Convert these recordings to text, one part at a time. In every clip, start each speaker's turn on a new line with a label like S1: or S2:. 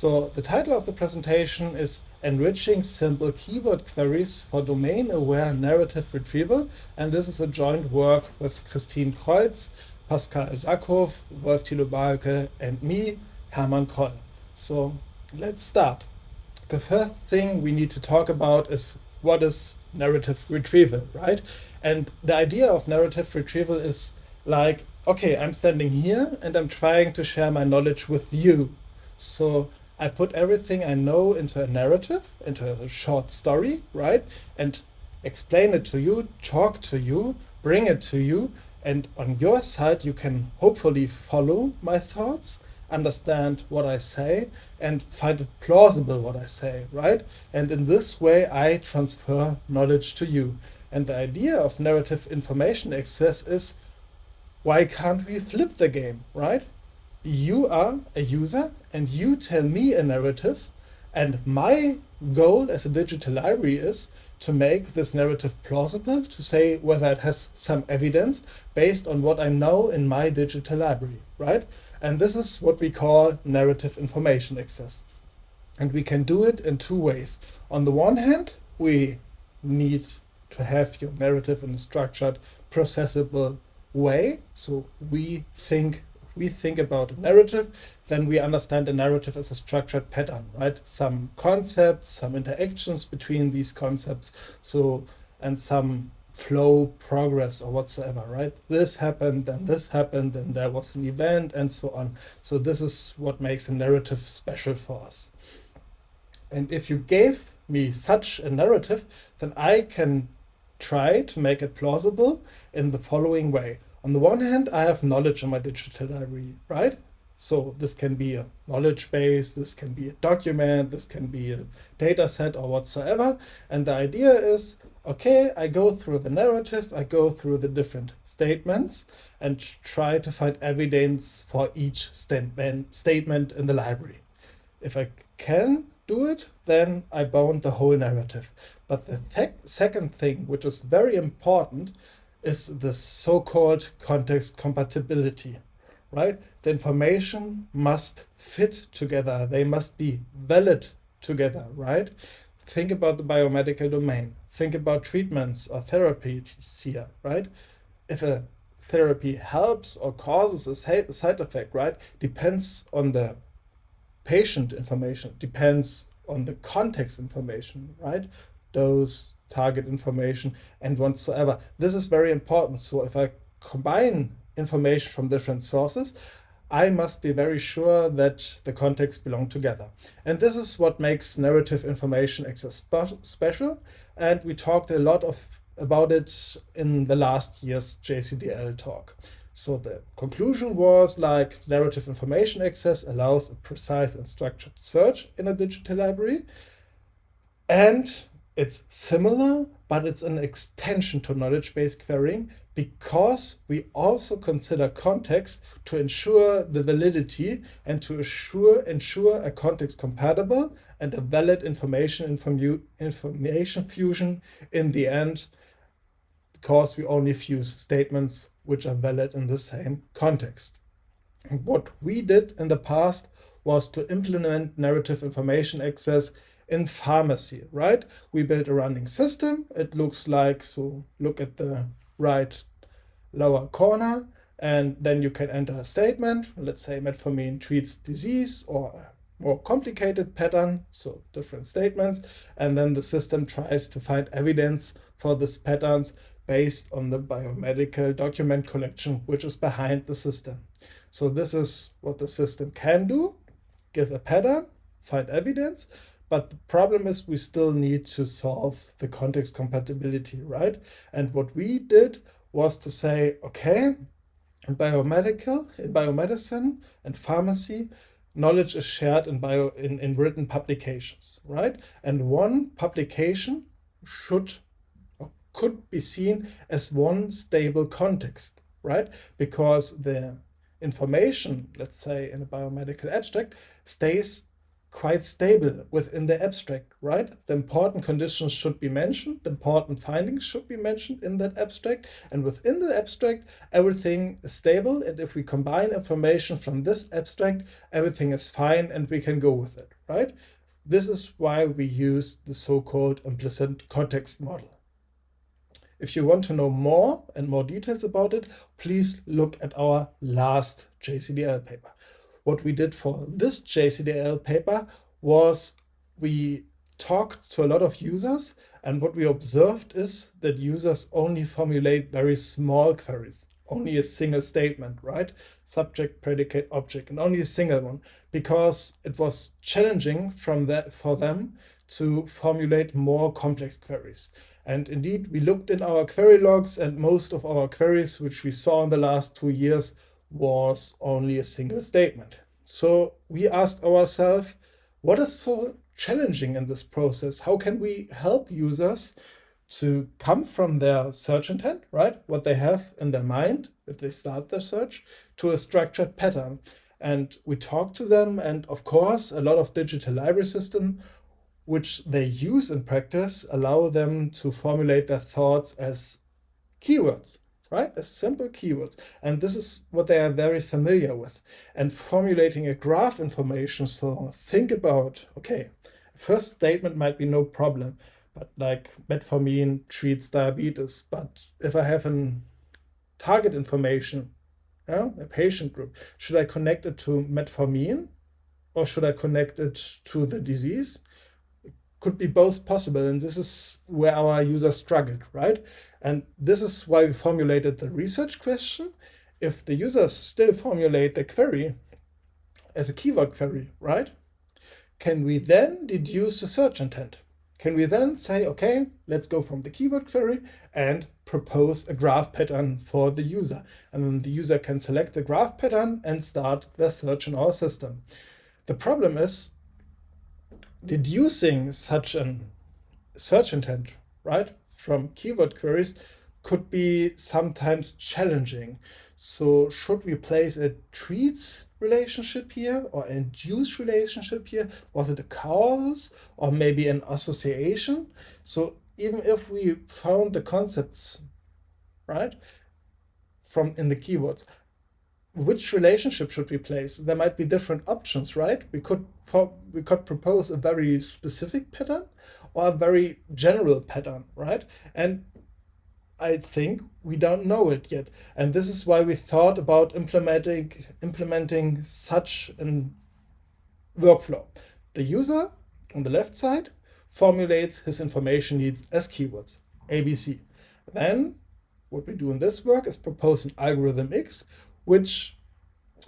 S1: So the title of the presentation is Enriching Simple Keyword Queries for Domain-Aware Narrative Retrieval, and this is a joint work with Christine Kreutz, Pascal Sackhoff, Wolf Thilo Balke, and me, Hermann Kroll. So let's start. The first thing we need to talk about is what is narrative retrieval, right? And the idea of narrative retrieval is like, okay, I'm standing here and I'm trying to share my knowledge with you. So I put everything I know into a narrative, into a short story, right? And explain it to you, talk to you, bring it to you. And on your side, you can hopefully follow my thoughts, understand what I say, and find it plausible what I say, right? And in this way, I transfer knowledge to you. And the idea of narrative information access is, why can't we flip the game, right? You are a user and you tell me a narrative, and my goal as a digital library is to make this narrative plausible, to say whether it has some evidence based on what I know in my digital library, right? And this is what we call narrative information access. And we can do it in two ways. On the one hand, we need to have your narrative in a structured, processable way. So we think about a narrative, then we understand a narrative as a structured pattern, right? Some concepts, some interactions between these concepts, and some flow, progress, or whatsoever, right? This happened, then this happened, then there was an event, and so on. So this is what makes a narrative special for us. And if you gave me such a narrative, then I can try to make it plausible in the following way. On the one hand, I have knowledge in my digital library, right? So this can be a knowledge base, this can be a document, this can be a data set or whatsoever. And the idea is, okay, I go through the narrative, I go through the different statements and try to find evidence for each statement in the library. If I can do it, then I bound the whole narrative. But the second thing, which is very important, is the so-called context compatibility, right? The information must fit together. They must be valid together, right? Think about the biomedical domain. Think about treatments or therapies here, right? If a therapy helps or causes a side effect, right, depends on the patient information, depends on the context information, right? Dose, target information, and whatsoever. This is very important. So if I combine information from different sources, I must be very sure that the contexts belong together. And this is what makes narrative information access special. And we talked a lot about it in the last year's JCDL talk. So the conclusion was like narrative information access allows a precise and structured search in a digital library. And it's similar, but it's an extension to knowledge-based querying because we also consider context to ensure the validity and to ensure a context compatible and a valid information fusion in the end, because we only fuse statements which are valid in the same context. And what we did in the past was to implement narrative information access in pharmacy, right? We built a running system. It looks like, so look at the right lower corner, and then you can enter a statement. Let's say metformin treats disease or a more complicated pattern, so different statements. And then the system tries to find evidence for these patterns based on the biomedical document collection, which is behind the system. So this is what the system can do: give a pattern, find evidence. But the problem is we still need to solve the context compatibility, right? And what we did was to say, okay, in biomedicine and pharmacy, knowledge is shared in written publications, right? And one publication could be seen as one stable context, right? Because the information, let's say in a biomedical abstract, stays quite stable within the abstract, right? The important conditions should be mentioned, the important findings should be mentioned in that abstract, and within the abstract, everything is stable, and if we combine information from this abstract, everything is fine and we can go with it, right? This is why we use the so-called implicit context model. If you want to know more and more details about it, please look at our last JCDL paper. What we did for this JCDL paper was we talked to a lot of users, and what we observed is that users only formulate very small queries, only a single statement, right? Subject, predicate, object, and only a single one, because it was challenging for them to formulate more complex queries. And indeed, we looked in our query logs, and most of our queries, which we saw in the last 2 years, was only a single statement. So we asked ourselves, what is so challenging in this process? How can we help users to come from their search intent, right? What they have in their mind if they start their search, to a structured pattern. And we talked to them, and of course, a lot of digital library systems which they use in practice allow them to formulate their thoughts as keywords, right? As simple keywords. And this is what they are very familiar with. And formulating a graph information, so think about, okay, first statement might be no problem, but like metformin treats diabetes. But if I have a target information, a patient group, should I connect it to metformin or should I connect it to the disease? Could be both possible, and this is where our users struggled, right? And this is why we formulated the research question. If the users still formulate the query as a keyword query, right? Can we then deduce the search intent? Can we then say, okay, let's go from the keyword query and propose a graph pattern for the user? And then the user can select the graph pattern and start their search in our system. The problem is, deducing such a search intent, right, from keyword queries could be sometimes challenging. So should we place a treats relationship here or induce relationship here? Was it a cause or maybe an association? So even if we found the concepts, right, from in the keywords, which relationship should we place? There might be different options, right? We could propose a very specific pattern or a very general pattern, right? And I think we don't know it yet. And this is why we thought about implementing such a workflow. The user on the left side formulates his information needs as keywords, ABC. Then what we do in this work is propose an algorithm X, which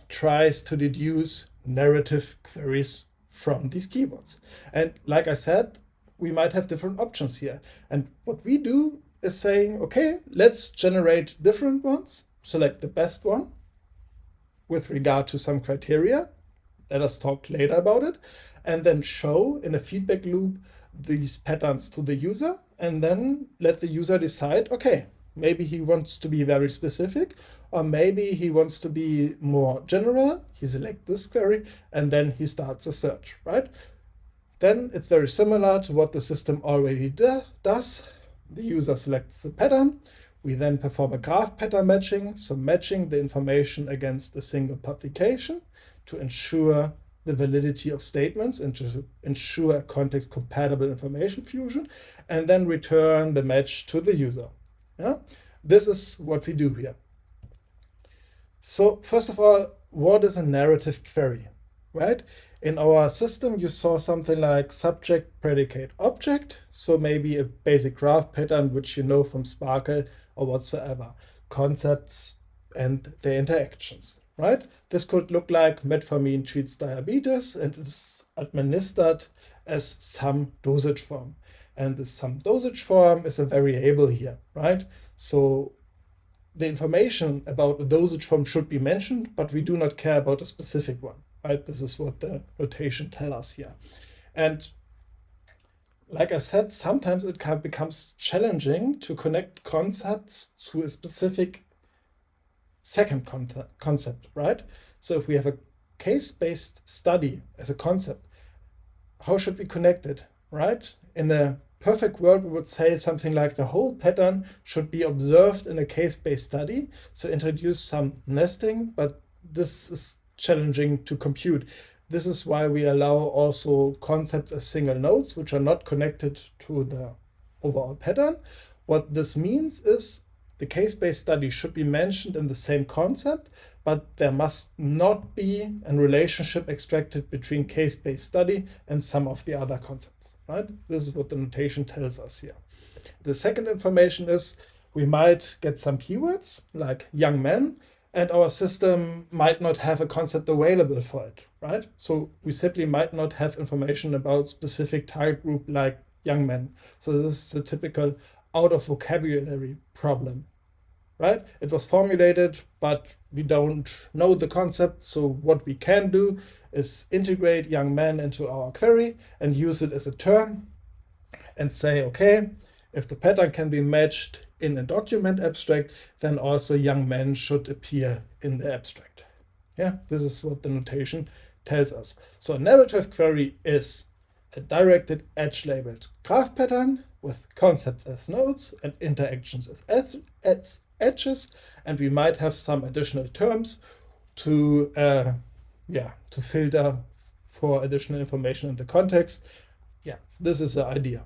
S1: tries to deduce narrative queries from these keywords. And like I said, we might have different options here. And what we do is saying, okay, let's generate different ones, select the best one with regard to some criteria. Let us talk later about it. And then show in a feedback loop these patterns to the user, and then let the user decide, okay, maybe he wants to be very specific, or maybe he wants to be more general. He selects this query, and then he starts a search, right? Then it's very similar to what the system already does. The user selects the pattern. We then perform a graph pattern matching, so matching the information against a single publication to ensure the validity of statements and to ensure a context-compatible information fusion, and then return the match to the user. Yeah? This is what we do here. So first of all, what is a narrative query, right? In our system, you saw something like subject, predicate, object. So maybe a basic graph pattern, which you know from Sparkle or whatsoever, concepts and their interactions, right? This could look like metformin treats diabetes and is administered as some dosage form. And the some dosage form is a variable here, right? So the information about the dosage form should be mentioned, but we do not care about a specific one, right? This is what the notation tells us here. And like I said, sometimes it becomes challenging to connect concepts to a specific second concept, right? So if we have a case-based study as a concept, how should we connect it, right? In the perfect world, we would say something like the whole pattern should be observed in a case-based study. So introduce some nesting, but this is challenging to compute. This is why we allow also concepts as single nodes, which are not connected to the overall pattern. What this means is the case-based study should be mentioned in the same concept, but there must not be a relationship extracted between case-based study and some of the other concepts, right? This is what the notation tells us here. The second information is we might get some keywords like young men, and our system might not have a concept available for it, right? So we simply might not have information about specific target group like young men. So this is a typical out of vocabulary problem, right? It was formulated, but we don't know the concept. So what we can do is integrate young men into our query and use it as a term and say, okay, if the pattern can be matched in a document abstract, then also young men should appear in the abstract. Yeah, this is what the notation tells us. So a narrative query is a directed edge-labeled graph pattern with concepts as nodes and interactions as edges, and we might have some additional terms to filter for additional information in the context. Yeah, this is the idea.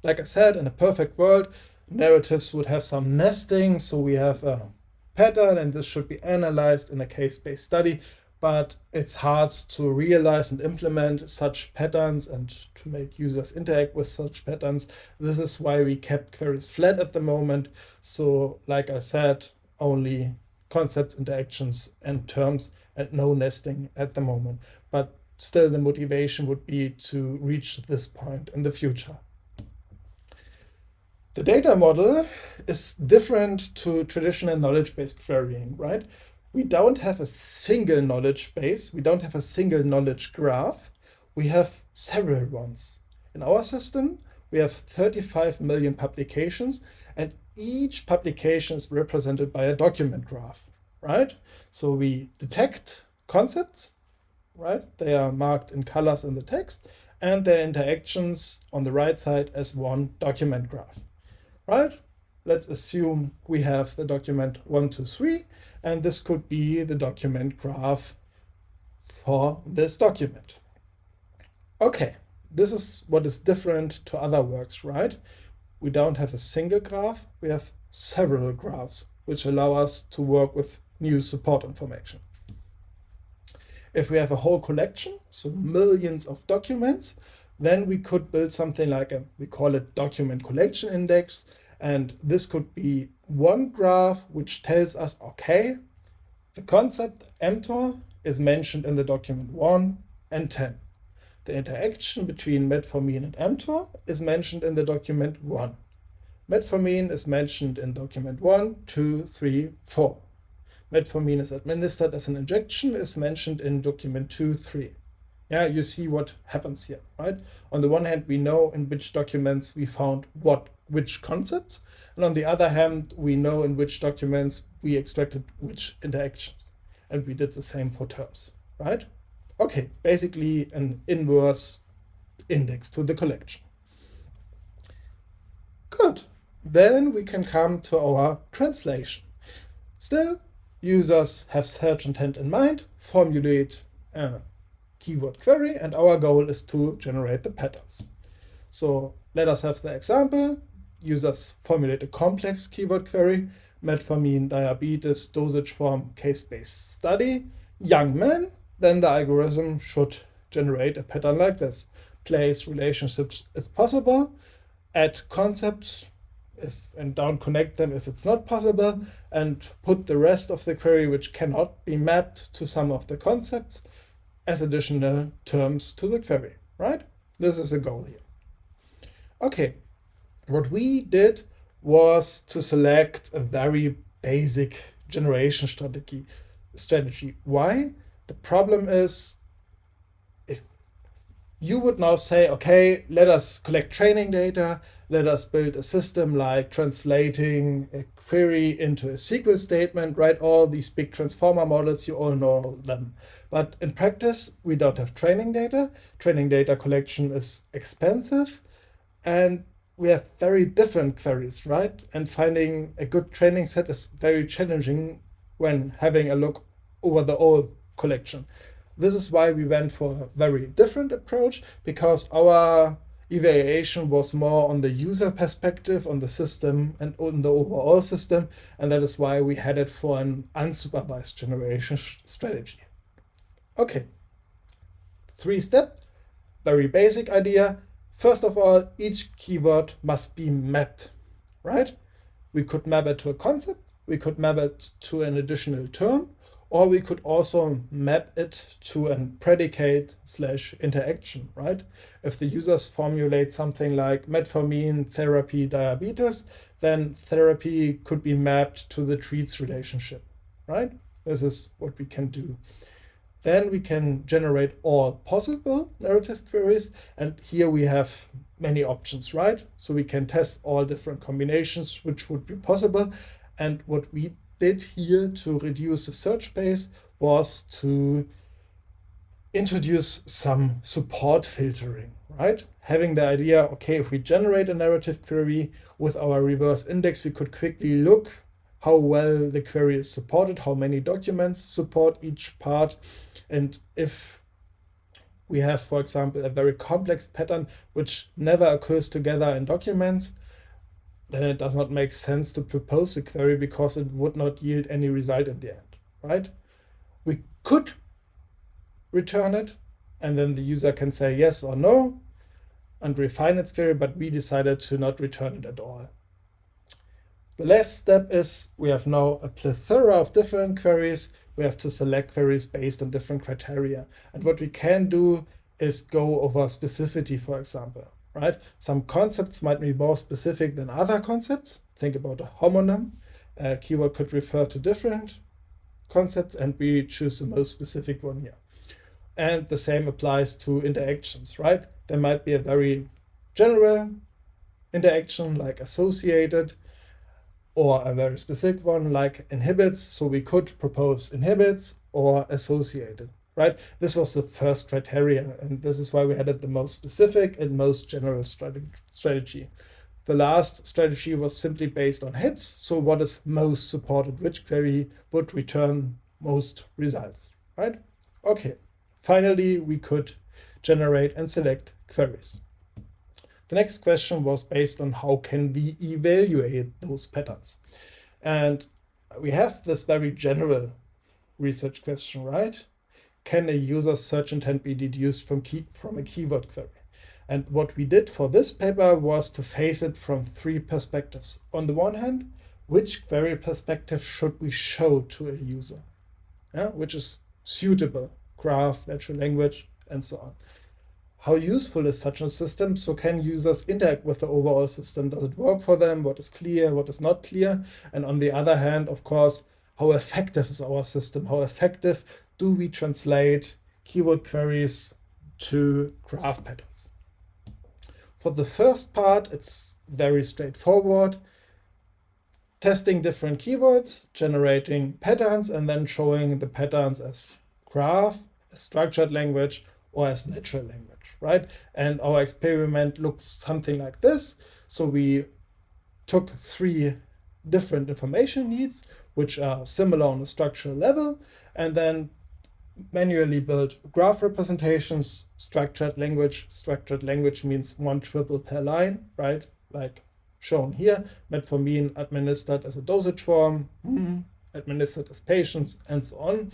S1: Like I said, in a perfect world, narratives would have some nesting, so we have a pattern and this should be analyzed in a case-based study, but it's hard to realize and implement such patterns and to make users interact with such patterns. This is why we kept queries flat at the moment. So like I said, only concepts, interactions, and terms, and no nesting at the moment. But still the motivation would be to reach this point in the future. The data model is different to traditional knowledge-based querying, right? We don't have a single knowledge base. We don't have a single knowledge graph. We have several ones. In our system, we have 35 million publications, and each publication is represented by a document graph, right? So we detect concepts, right? They are marked in colors in the text, and their interactions on the right side as one document graph, right? Let's assume we have the document 1, 2, 3, and this could be the document graph for this document. Okay, this is what is different to other works, right? We don't have a single graph, we have several graphs, which allow us to work with new support information. If we have a whole collection, so millions of documents, then we could build something like we call it document collection index. And this could be one graph which tells us, okay, the concept mTOR is mentioned in the document 1 and 10. The interaction between metformin and mTOR is mentioned in the document 1. Metformin is mentioned in document 1, 2, 3, 4. Metformin is administered as an injection is mentioned in document 2, 3. Yeah, you see what happens here, right? On the one hand, we know in which documents we found which concepts, and on the other hand, we know in which documents we extracted which interactions, and we did the same for terms, right? Okay, basically an inverse index to the collection. Good. Then we can come to our translation. Still, users have search intent in mind, formulate a keyword query, and our goal is to generate the patterns. So let us have the example. Users formulate a complex keyword query, metformin, diabetes, dosage form, case-based study, young men. Then the algorithm should generate a pattern like this. Place relationships if possible, add concepts and don't connect them if it's not possible, and put the rest of the query which cannot be mapped to some of the concepts as additional terms to the query, right? This is the goal here. Okay, what we did was to select a very basic generation strategy. Why? The problem is You would now say, okay, let us collect training data, let us build a system like translating a query into a SQL statement, right? All these big transformer models, you all know them. But in practice, we don't have training data. Training data collection is expensive, and we have very different queries, right? And finding a good training set is very challenging when having a look over the whole collection. This is why we went for a very different approach, because our evaluation was more on the user perspective, on the system and on the overall system, and that is why we headed for an unsupervised generation strategy. Okay, 3-step, very basic idea. First of all, each keyword must be mapped, right? We could map it to a concept, we could map it to an additional term, or we could also map it to a predicate/interaction, right? If the users formulate something like metformin therapy diabetes, then therapy could be mapped to the treats relationship, right? This is what we can do. Then we can generate all possible narrative queries, and here we have many options, right? So we can test all different combinations which would be possible. And what we did here to reduce the search space was to introduce some support filtering, right? Having the idea, okay, if we generate a narrative query with our reverse index, we could quickly look how well the query is supported, how many documents support each part. And if we have, for example, a very complex pattern which never occurs together in documents, then it does not make sense to propose a query because it would not yield any result at the end, right? We could return it, and then the user can say yes or no and refine its query, but we decided to not return it at all. The last step is we have now a plethora of different queries. We have to select queries based on different criteria. And what we can do is go over specificity, for example, right? Some concepts might be more specific than other concepts. Think about a homonym. A keyword could refer to different concepts, and we choose the most specific one here. And the same applies to interactions, right? There might be a very general interaction like associated, or a very specific one like inhibits. So we could propose inhibits or associated, right? This was the first criteria, and this is why we had it the most specific and most general strategy. The last strategy was simply based on hits. So what is most supported? Which query would return most results, right? Okay, finally, we could generate and select queries. The next question was based on how can we evaluate those patterns. And we have this very general research question, right? Can a user's search intent be deduced from a keyword query? And what we did for this paper was to face it from 3 perspectives. On the one hand, which query perspective should we show to a user? Which is suitable, graph, natural language, and so on. How useful is such a system? So can users interact with the overall system? Does it work for them? What is clear? What is not clear? And on the other hand, of course, how effective is our system? How effective do we translate keyword queries to graph patterns? For the first part, it's very straightforward. Testing different keywords, generating patterns, and then showing the patterns as graph, as structured language, or as natural language, right? And our experiment looks something like this. So we took 3 different information needs, which are similar on a structural level, and then manually built graph representations. Structured language means 1 triple per line, right? Like shown here, metformin administered as a dosage form, administered as patients, and so on.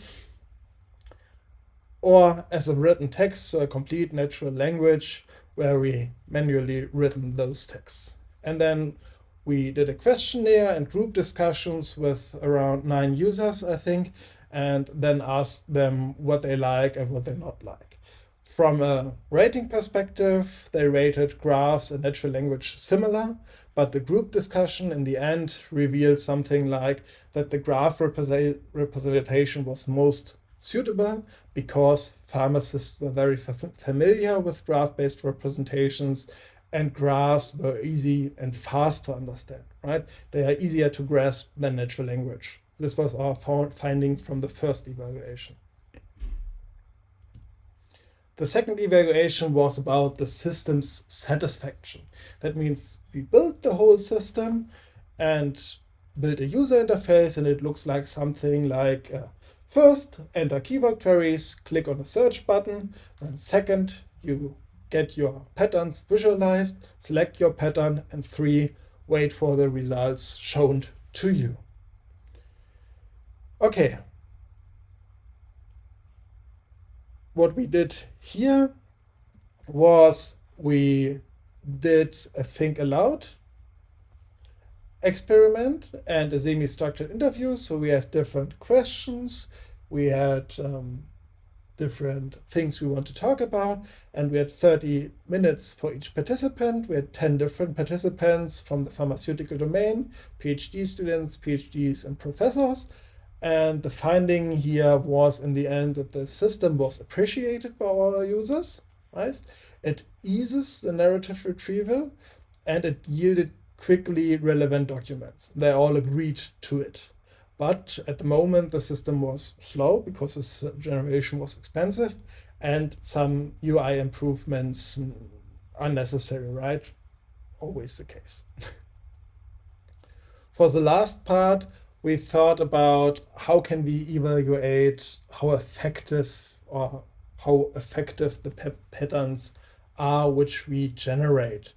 S1: Or as a written text, so a complete natural language where we manually written those texts. And then we did a questionnaire and group discussions with around 9 users, I think, and then asked them what they like and what they not like. From a rating perspective, they rated graphs and natural language similar, but the group discussion in the end revealed something like that the graph representation was most suitable because pharmacists were very familiar with graph-based representations, and graphs were easy and fast to understand, right? They are easier to grasp than natural language. This was our finding from the first evaluation. The second evaluation was about the system's satisfaction. That means we built the whole system and built a user interface, and it looks like something like first, enter keyword queries, click on the search button, and second, you get your patterns visualized, select your pattern, and 3, wait for the results shown to you. Okay. What we did here was we did a think aloud experiment and a semi-structured interview. So we have different questions. We had different things we want to talk about, and we had 30 minutes for each participant. We had 10 different participants from the pharmaceutical domain, PhD students, PhDs, and professors. And the finding here was in the end that the system was appreciated by our users, right? It eases the narrative retrieval, and it yielded quickly relevant documents. They all agreed to it. But at the moment, the system was slow because this generation was expensive, and some UI improvements are necessary, right? Always the case. For the last part, we thought about how can we evaluate how effective the patterns are which we generate.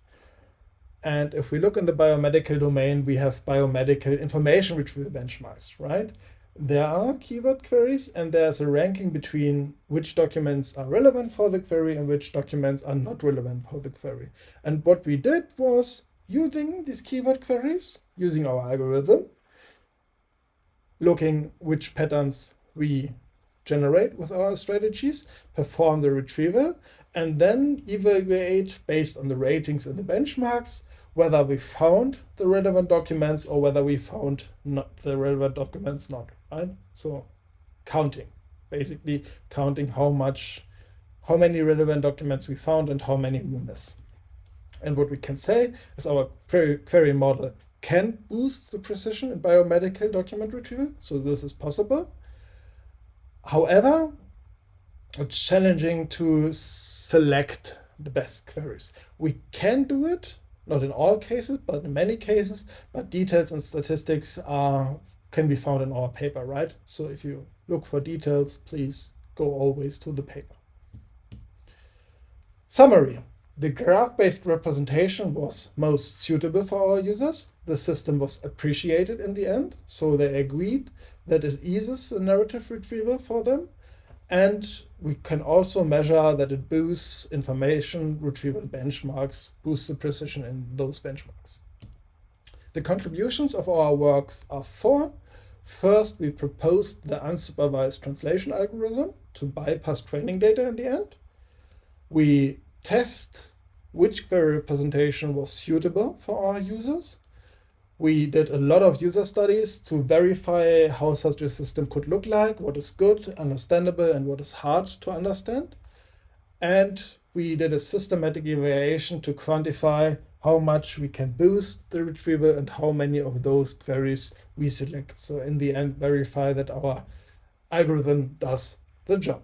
S1: And if we look in the biomedical domain, we have biomedical information retrieval benchmarks, right? There are keyword queries, and there's a ranking between which documents are relevant for the query and which documents are not relevant for the query. And what we did was, using these keyword queries, using our algorithm, looking which patterns we generate with our strategies, perform the retrieval, and then evaluate based on the ratings and the benchmarks whether we found the relevant documents or whether we found not the relevant documents not, right? So counting, basically counting how many relevant documents we found and how many we miss. And what we can say is our query model can boost the precision in biomedical document retrieval, so this is possible. However, it's challenging to select the best queries. We can do it, not in all cases, but in many cases, but details and statistics can be found in our paper, right? So if you look for details, please go always to the paper. Summary. The graph-based representation was most suitable for our users. The system was appreciated in the end, so they agreed that it eases the narrative retrieval for them. And we can also measure that it boosts information retrieval benchmarks, boosts the precision in those benchmarks. The contributions of our works are 4. First, we proposed the unsupervised translation algorithm to bypass training data in the end. We test which query representation was suitable for our users. We did a lot of user studies to verify how such a system could look like, what is good, understandable, and what is hard to understand. And we did a systematic evaluation to quantify how much we can boost the retrieval and how many of those queries we select. So in the end, verify that our algorithm does the job.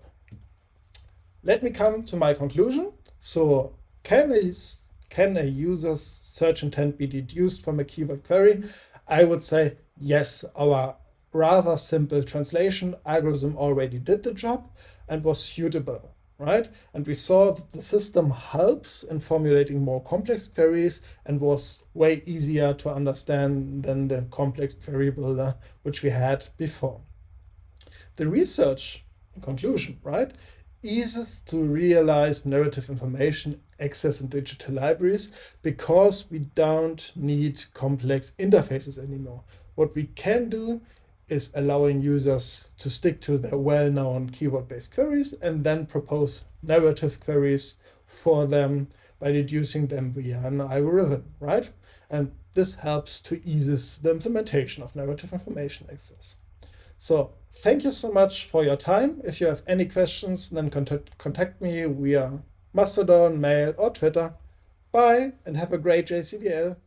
S1: Let me come to my conclusion. So can a user's search intent be deduced from a keyword query? I would say yes. Our rather simple translation algorithm already did the job and was suitable, right? And we saw that the system helps in formulating more complex queries and was way easier to understand than the complex query builder which we had before. The research, in conclusion, right, eases to realize narrative information access in digital libraries because we don't need complex interfaces anymore. What we can do is allowing users to stick to their well-known keyword-based queries and then propose narrative queries for them by deducing them via an algorithm, right? And this helps to ease the implementation of narrative information access. So thank you so much for your time. If you have any questions, then contact me via Mastodon, mail, or Twitter. Bye, and have a great JCDL.